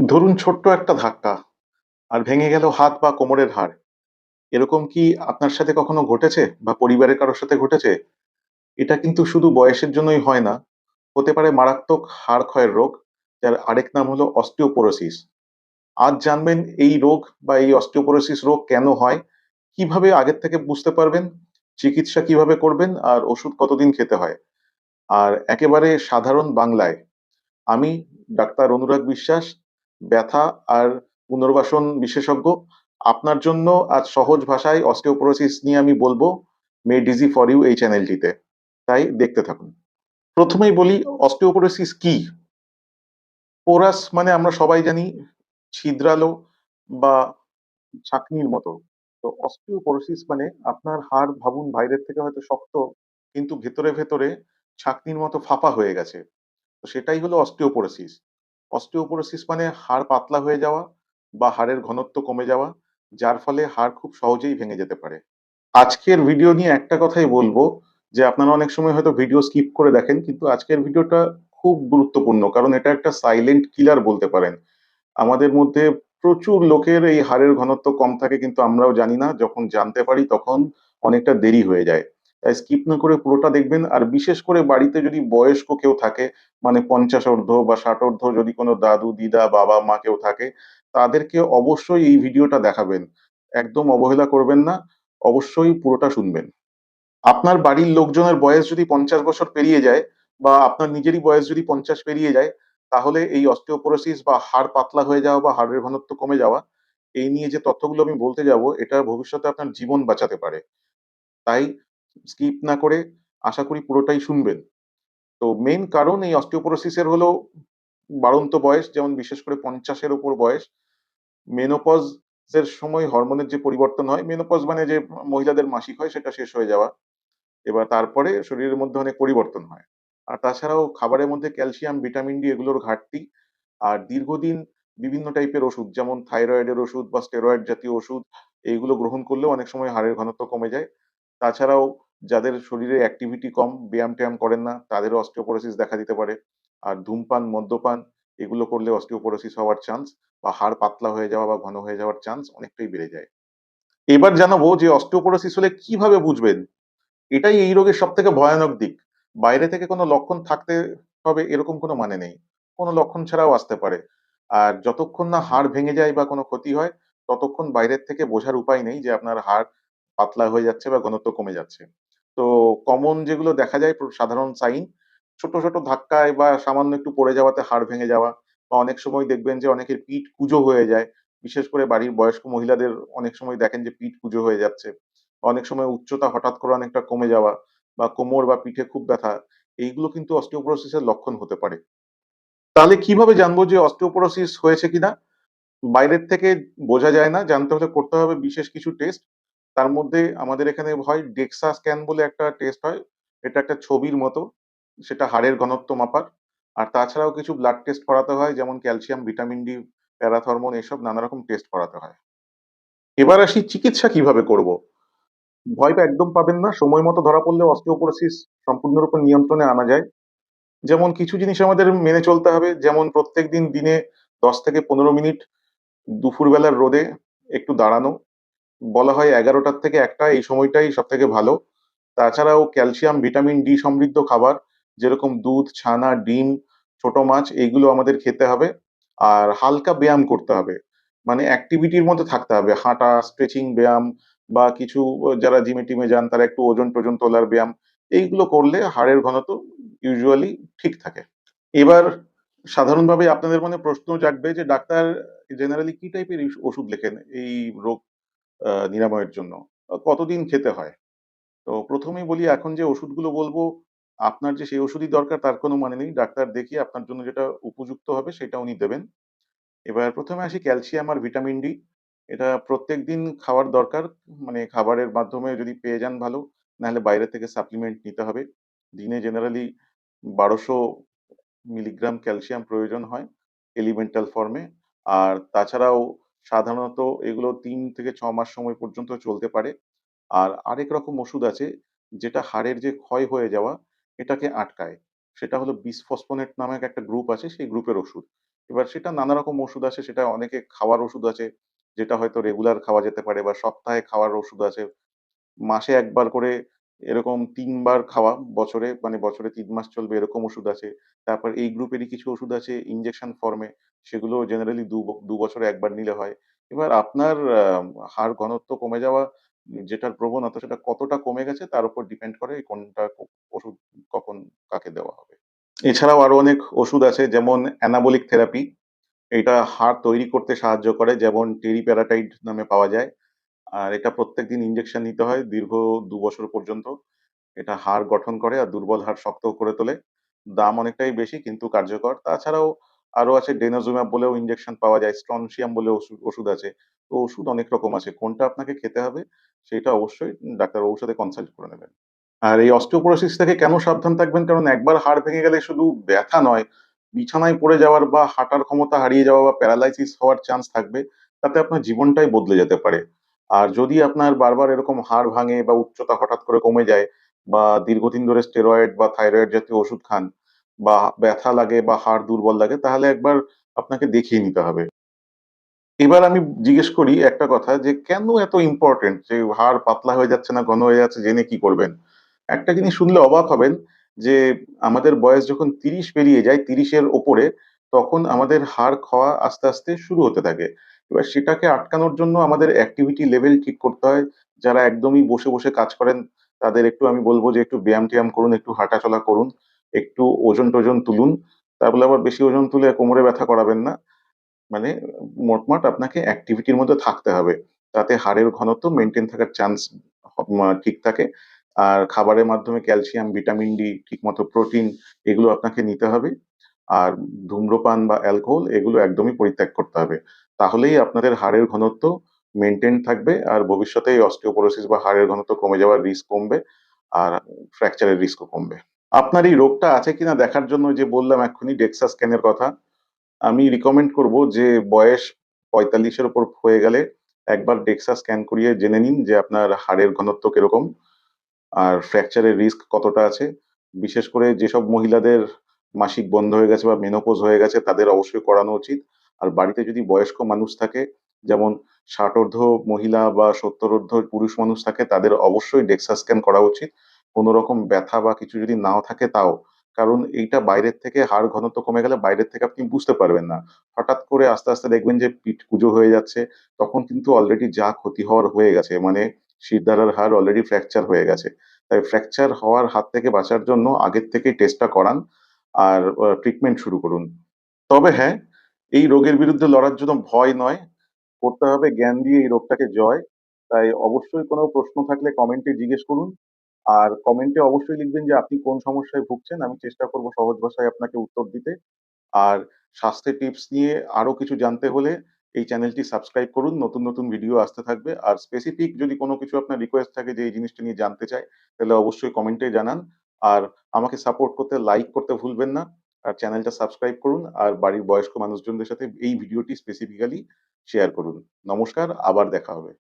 ধরুন ছোট্ট একটা ধাক্কা আর ভেঙে গেল হাত বা কোমরের হাড়। এরকম কি আপনার সাথে কখনো ঘটেছে বা পরিবারের কারোর সাথে ঘটেছে? এটা কিন্তু শুধু বয়সের জন্যই হয় না, হতে পারে মারাত্মক হাড় ক্ষয়ের রোগ, যার আরেক নাম হলো অস্টিওপোরোসিস। আজ জানবেন এই রোগ বা এই অস্টিওপোরোসিস রোগ কেন হয়, কিভাবে আগের থেকে বুঝতে পারবেন, চিকিৎসা কিভাবে করবেন আর ওষুধ কতদিন খেতে হয়। আর একেবারে সাধারণ বাংলায় আমি ডাক্তার অনুরাগ বিশ্বাস, ব্যথা আর পুনর্বাসন বিশেষজ্ঞ। আপনার জন্য আজ সহজ ভাষায় অস্টিওপোরোসিস নিয়ে আমি বলবো, মেড ইজি ফর ইউ এই চ্যানেলটিতে। তাই দেখতে থাকুন। প্রথমেই বলি, অস্টিওপোরোসিস কি? পোরাস মানে আমরা সবাই জানি ছিদ্রালো বা ছাঁকনির মতো। তো অস্টিওপোরোসিস মানে আপনার হাড় ভাবুন বাইরের থেকে হয়তো শক্ত, কিন্তু ভেতরে ভেতরে ছাঁকনির মতো ফাঁপা হয়ে গেছে। তো সেটাই হলো অস্টিওপোরোসিস। অস্টিওপোরোসিস মানে হাড় পাতলা হয়ে যাওয়া বা হাড়ের ঘনত্ব কমে যাওয়া, যার ফলে হাড় খুব সহজেই ভেঙে যেতে পারে। আজকের ভিডিও নিয়ে একটা কথাই বলবো, যে আপনারা অনেক সময় হয়তো ভিডিও স্কিপ করে দেখেন, কিন্তু আজকের ভিডিওটা খুব গুরুত্বপূর্ণ, কারণ এটা একটা সাইলেন্ট কিলার বলতে পারেন। আমাদের মধ্যে প্রচুর লোকের এই হাড়ের ঘনত্ব কম থাকে, কিন্তু আমরাও জানি না। যখন জানতে পারি তখন অনেকটা দেরি হয়ে যায়। তাই স্কিপ না করে পুরোটা দেখবেন। আর বিশেষ করে বাড়িতে যদি বয়স্ক কেউ থাকে, মানে ৫০ ঊর্ধ্ব বা ৬০ ঊর্ধ্ব যদি কোনো দাদু, দিদা, বাবা, মা কেউ থাকে, তাদেরকে অবশ্যই এই ভিডিওটা দেখাবেন। একদম অবহেলা করবেন না। অবশ্যই পুরোটা শুনবেন। আপনার বাড়ির লোকজনের বয়স যদি ৫০ বছর পেরিয়ে যায় বা আপনার নিজেরই বয়স যদি ৫০ পেরিয়ে যায়, তাহলে এই অস্টিওপোরোসিস বা হাড় পাতলা হয়ে যাওয়া বা হাড়ের ঘনত্ব কমে যাওয়া, এই নিয়ে যে তথ্যগুলো আমি বলতে যাব, এটা ভবিষ্যতে আপনার জীবন বাঁচাতে পারে। তাই স্কিপ না করে আশা করি পুরোটাই শুনবেন। তো মেইন কারণ এই অস্টিওপোরোসিস এর হলো বাড়ন্ত বয়স, যেমন বিশেষ করে ৫০ এর উপর বয়স। মেনোপজ এর সময় হরমোনের যে পরিবর্তন হয়, মেনোপজ মানে যে মহিলাদের মাসিক হয় সেটা শেষ হয়ে যাওয়া। এবার তারপরে শরীরের মধ্যে অনেক পরিবর্তন হয়। আর তাছাড়াও খাবারের মধ্যে ক্যালসিয়াম, ভিটামিন ডি এগুলোর ঘাটতি, আর দীর্ঘদিন বিভিন্ন টাইপের ওষুধ, যেমন থাইরয়েডের ওষুধ বা স্টেরয়েড জাতীয় ওষুধ, এইগুলো গ্রহণ করলেও অনেক সময় হাড়ের ঘনত্ব কমে যায়। তাছাড়াও যাদের শরীরে অ্যাক্টিভিটি কম, ব্যায়াম-ট্যায়াম করেন না, তাদেরও অস্টিওপোরোসিস দেখা দিতে পারে। আর ধূমপান, মদ্যপান এগুলো করলে অস্টিওপোরোসিস হওয়ার চান্স বা হাড় পাতলা হয়ে যাওয়া বা ঘন হয়ে যাওয়ার চান্স অনেকটাই বেড়ে যায়। এবার জানাবো যে অস্টিওপোরোসিস হলে কিভাবে বুঝবেন? এটাই এই রোগের সবথেকে ভয়ানক দিক। বাইরে থেকে কোনো লক্ষণ থাকতে হবে এরকম কোনো মানে নেই। কোনো লক্ষণ ছাড়াও আসতে পারে। আর যতক্ষণ না হাড় ভেঙে যায় বা কোনো ক্ষতি হয়, ততক্ষণ বাইরের থেকে বোঝার উপায় নেই যে আপনার হাড় পাতলা হয়ে যাচ্ছে বা ঘনত্ব কমে যাচ্ছে। তো কমন যেগুলো দেখা যায় সাধারণ সাইন, ছোট, ছোট ধাক্কায় বা সামান্য একটু পড়ে যাওয়াতে হাড় ভেঙে যাওয়া, বা অনেক সময় দেখবেন যে অনেকের পিঠ কুঁজো হয়ে যায়। বিশেষ করে বাড়ির বয়স্ক মহিলাদের অনেক সময় দেখেন যে পিঠ কুঁজো হয়ে যাচ্ছে। অনেক সময় উচ্চতা হঠাৎ করে অনেকটা কমে যাওয়া বা কোমর বা পিঠে খুব ব্যথা, এইগুলো কিন্তু অস্টিওপোরোসিস এর লক্ষণ হতে পারে। তাহলে কিভাবে জানবো যে অস্টিওপোরোসিস হয়েছে কিনা? বাইরের থেকে বোঝা যায় না। জানতে হলে করতে হবে বিশেষ কিছু টেস্ট। তার মধ্যে আমাদের এখানে হয় DEXA স্ক্যান বলে একটা টেস্ট হয়। এটা একটা ছবির মতো। সেটা হাড়ের ঘনত্ব মাপার। আর তাছাড়াও কিছু ব্লাড টেস্ট করাতে হয়, যেমন ক্যালসিয়াম, ভিটামিন ডি, প্যারাথর্মোন, এসব নানা রকম টেস্ট করাতে হয়। এবার আসি চিকিৎসা কিভাবে করব? ভয় তো একদম পাবেন না। সময় মতো ধরা পড়লে অস্টিওপোরোসিস সম্পূর্ণরূপে নিয়ন্ত্রণে আনা যায়। যেমন কিছু জিনিস আমাদের মেনে চলতে হবে। যেমন প্রত্যেকদিন দিনে ১০ থেকে ১৫ মিনিট দুপুরবেলার রোদে একটু দাঁড়ানো। বলা হয় ১১টা থেকে ১টা এই সময়টাই সবথেকে ভালো। তাছাড়াও ক্যালসিয়াম, ভিটামিন ডি সমৃদ্ধ খাবার, যেরকম দুধ, ছানা, ডিম, ছোট মাছ, এইগুলো আমাদের খেতে হবে। আর হালকা ব্যায়াম করতে হবে। মানে অ্যাক্টিভিটির মধ্যে থাকতে হবে। হাঁটা, স্ট্রেচিং ব্যায়াম বা কিছু যারা জিমে-টিমে যান তারা একটু ওজন-টোজন তোলার ব্যায়াম। এইগুলো করলে হাড়ের ঘনত্ব ইউজুয়ালি ঠিক থাকে। এবার সাধারণভাবে আপনাদের মনে প্রশ্ন জাগবে যে ডাক্তার জেনারেলি কি টাইপের ওষুধ লেখেন এই রোগ নিরাময়ের জন্য? কতদিন খেতে হয়? তো ১ম এই বলি, এখন যে ওষুধগুলো বলবো, আপনার যে সেই ওষুধই দরকার তার কোনো মানে নেই। ডাক্তার দেখিয়ে আপনার জন্য যেটা উপযুক্ত হবে সেটা উনি দেবেন। এবার ১ম এ আসি ক্যালসিয়াম আর ভিটামিন ডি। এটা প্রত্যেকদিন খাওয়ার দরকার। মানে খাবারের মাধ্যমে যদি পেয়ে যান ভালো, নাহলে বাইরে থেকে সাপ্লিমেন্ট নিতে হবে। দিনে জেনারেলি ১২০০ মিলিগ্রাম ক্যালসিয়াম প্রয়োজন হয় এলিমেন্টাল ফর্মে। আর তাছাড়াও সাধারণত এগুলো ৩ থেকে ৬ মাস সময় পর্যন্ত চলতে পারে। আর আরেক রকম ওষুধ আছে যেটা হাড়ের যে ক্ষয় হয়ে যাওয়া এটাকে আটকায়। সেটা হলো বিসফসফোনেট নামক একটা গ্রুপ আছে, সেই গ্রুপের ওষুধ। এবার সেটা নানা রকম ওষুধ আছে, সেটা অনেকে খাওয়ার ওষুধ আছে, যেটা হয়তো রেগুলার খাওয়া যেতে পারে বা সপ্তাহে খাওয়ার ওষুধ আছে। মাসে ১ বার করে এরকম ৩ বার খাওয়া বছরে, মানে বছরে ৩ মাস চলবে এরকম ওষুধ আছে। তারপর এই গ্রুপেরই কিছু ওষুধ আছে ইনজেকশন ফর্মে, সেগুলো জেনারেলি ২ বছরে ১ বার নিলে হয়। এবার আপনার হাড় ঘনত্ব কমে যাওয়া, যেটার প্রবণতা সেটা কতটা কমে গেছে তার উপর ডিপেন্ড করে কোনটা ওষুধ কখন কাকে দেওয়া হবে। এছাড়াও আরো অনেক ওষুধ আছে, যেমন অ্যানাবলিক থেরাপি। এটা হাড় তৈরি করতে সাহায্য করে, যেমন টেরিপ্যারাটাইড নামে পাওয়া যায়। আর এটা প্রত্যেকদিন ইনজেকশন নিতে হয় দীর্ঘ ২ বছর পর্যন্ত। এটা হাড় গঠন করে আর দুর্বল হাড় শক্ত করে তোলে। দাম অনেকটাই বেশি কিন্তু কার্যকর। তাছাড়াও আরো আছে ডেনোজুম্যাব বলেও ইনজেকশন পাওয়া যায়, স্ট্রনশিয়াম বলে ওষুধ আছে। তো ওষুধ অনেক রকম আছে। কোনটা আপনাকে খেতে হবে সেটা অবশ্যই ডাক্তারবাবুর সাথে কনসাল্ট করে নেবেন। আর এই অস্টিওপোরোসিস থেকে কেন সাবধান থাকবেন? কারণ একবার হাড় ভেঙে গেলে শুধু ব্যথা নয়, বিছানায় পড়ে যাওয়ার বা হাঁটার ক্ষমতা হারিয়ে যাওয়া বা প্যারালাইসিস হওয়ার চান্স থাকবে। তাতে আপনার জীবনটাই বদলে যেতে পারে। আর যদি আপনার বারবার এরকম হাড় ভাঙে বা উচ্চতা হঠাৎ করে কমে যায় বা দীর্ঘদিন ধরে স্টেরয়েড বা থাইরয়েড জাতীয় ওষুধ খান বা ব্যথা লাগে বা হাড় দুর্বল লাগে, তাহলে একবার আপনাকে দেখিয়ে নিতে হবে। এবার আমি জিজ্ঞেস করি একটা কথা, যে কেন এত ইম্পোর্টেন্ট যে হাড় পাতলা হয়ে যাচ্ছে না ঘন হয়ে যাচ্ছে, জেনে কি করবেন? একটা জিনিস শুনলে অবাক হবেন, যে আমাদের বয়স যখন ৩০ পেরিয়ে যায়, ৩০ এর ওপরে, তখন আমাদের হাড় ক্ষয় আস্তে, আস্তে শুরু হতে থাকে। এবার সেটাকে আটকানোর জন্য আমাদের অ্যাক্টিভিটি লেভেল ঠিক করতে হয়। যারা একদমই বসে, বসে কাজ করেন তাদের একটু আমি বলব যে একটু ব্যায়াম-ট্যায়াম করুন, একটু হাঁটাচলা করুন, একটু ওজন-টোজন তুলুন। তা বলে আবার বেশি ওজন তুলে কোমরে ব্যথা করাবেন না। মানে মোটমাট আপনাকে অ্যাক্টিভিটির মধ্যে থাকতে হবে। তাতে হাড়ের ঘনত্ব মেইনটেইন থাকার চান্স ঠিক থাকে। আর খাবারের মাধ্যমে ক্যালসিয়াম, ভিটামিন ডি, ঠিকমতো প্রোটিন, এগুলো আপনাকে নিতে হবে। আর ধূম্রপান বা অ্যালকোহল এগুলো একদমই পরিত্যাগ করতে হবে। তাহলেই আপনাদের হাড়ের ঘনত্ব মেইনটেইন থাকবে আর ভবিষ্যতে এই অস্টিওপোরোসিস বা হাড়ের ঘনত্ব কমে যাওয়ার রিস্ক কমবে। আর ফ্র্যাকচারের রিস্কও কমবে। আপনার এই রোগটা আছে কিনা দেখার জন্য, যে বললাম এক্ষুনি DEXA স্ক্যানের কথা, আমি রিকমেন্ড করব যে বয়স ৪৫ এর উপর হয়ে গেলে একবার DEXA স্ক্যান করিয়ে জেনে নিন যে আপনার হাড়ের ঘনত্ব কিরকম আর ফ্র্যাকচারের রিস্ক কতটা আছে। বিশেষ করে যেসব মহিলাদের মাসিক বন্ধ হয়ে গেছে বা মেনোপজ হয়ে গেছে তাদের অবশ্যই করানো উচিত। আর বাড়িতে যদি বয়স্ক মানুষ থাকে, যেমন ৬০ ঊর্ধ্ব মহিলা বা ৭০ ঊর্ধ্ব পুরুষ মানুষ থাকে, তাদের অবশ্যই DEXA স্ক্যান করা উচিত। কোন রকম ব্যথা বা কিছু যদি নাও থাকে তাও। কারণ এইটা বাইরের থেকে হাড় ঘনত্ব কমে গেলে বাইরের থেকে আপনি বুঝতে পারবেন না। হঠাৎ করে আস্তে, আস্তে দেখবেন যে পিঠ কুঁজো হয়ে যাচ্ছে। তখন কিন্তু অলরেডি যা ক্ষতি হওয়ার হয়ে গেছে। মানে শিরদাঁড়ার হাড় অলরেডি ফ্র্যাকচার হয়ে গেছে। তাই ফ্র্যাকচার হওয়ার হাত থেকে বাঁচার জন্য আগের থেকেই টেস্টটা করান আর ট্রিটমেন্ট শুরু করুন। তবে হ্যাঁ, এই রোগের বিরুদ্ধে লড়ার জন্য ভয় নয়, করতে হবে জ্ঞান দিয়ে এই রোগটাকে জয়। তাই অবশ্যই কোনো প্রশ্ন থাকলে কমেন্টে জিজ্ঞেস করুন। আর কমেন্টে অবশ্যই লিখবেন যে আপনি কোন সমস্যায় ভুগছেন। আমি চেষ্টা করব সহজ ভাষায় আপনাকে উত্তর দিতে। আর স্বাস্থ্যের টিপস নিয়ে আরো কিছু জানতে হলে এই চ্যানেলটি সাবস্ক্রাইব করুন। নতুন, নতুন ভিডিও আসতে থাকবে। আর স্পেসিফিক যদি কোনো কিছু আপনার রিকোয়েস্ট থাকে যে এই জিনিসটা নিয়ে জানতে চাই, তাহলে অবশ্যই কমেন্টে জানান। আর আমাকে সাপোর্ট করতে লাইক করতে ভুলবেন না। আর চ্যানেলটা সাবস্ক্রাইব করুন। আর বাড়ির বয়স্ক মানুষজনদের সাথে এই ভিডিওটি স্পেসিফিক্যালি শেয়ার করুন। নমস্কার, আবার দেখা হবে।